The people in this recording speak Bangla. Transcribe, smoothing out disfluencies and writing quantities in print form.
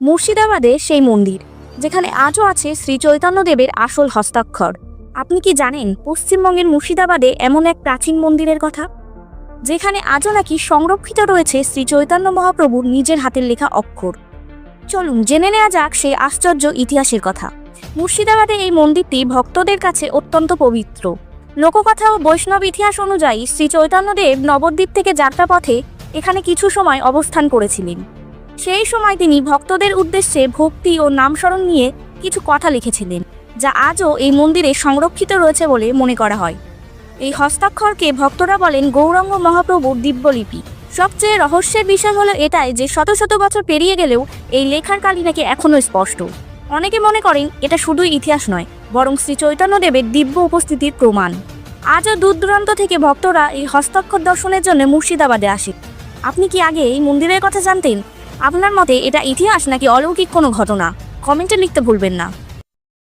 মুর্শিদাবাদে সেই মন্দির যেখানে আজও আছে শ্রী চৈতন্যদেবের আসল হস্তাক্ষর। আপনি কি জানেন পশ্চিমবঙ্গের মুর্শিদাবাদে এমন এক প্রাচীন মন্দিরের কথা, যেখানে আজও নাকি সংরক্ষিত রয়েছে শ্রী চৈতন্য মহাপ্রভুর নিজের হাতের লেখা অক্ষর? চলুন জেনে নেওয়া যাক সেই আশ্চর্য ইতিহাসের কথা। মুর্শিদাবাদে এই মন্দিরটি ভক্তদের কাছে অত্যন্ত পবিত্র। লোককথা ও বৈষ্ণব ইতিহাস অনুযায়ী শ্রী চৈতন্যদেব নবদ্বীপ থেকে যাত্রাপথে এখানে কিছু সময় অবস্থান করেছিলেন। সেই সময় তিনি ভক্তদের উদ্দেশ্যে ভক্তি ও নামস্মরণ নিয়ে কিছু কথা লিখেছিলেন, যা আজও এই মন্দিরে সংরক্ষিত রয়েছে বলে মনে করা হয়। এই হস্তাক্ষরকে ভক্তরা বলেন গৌরাঙ্গ মহাপ্রভুর দিব্যলিপি। সবচেয়ে রহস্যের বিষয় হলো এটাই যে শত শত বছর পেরিয়ে গেলেও এই লেখার কালি নাকি এখনও স্পষ্ট। অনেকে মনে করেন এটা শুধুই ইতিহাস নয়, বরং শ্রী চৈতন্যদেবের দিব্য উপস্থিতির প্রমাণ। আজও দূর দূরান্ত থেকে ভক্তরা এই হস্তাক্ষর দর্শনের জন্য মুর্শিদাবাদে আসে। আপনি কি আগে এই মন্দিরের কথা জানতেন? আপনার মতে এটা ইতিহাস নাকি অলৌকিক কোনো ঘটনা? কমেন্টে লিখতে ভুলবেন না।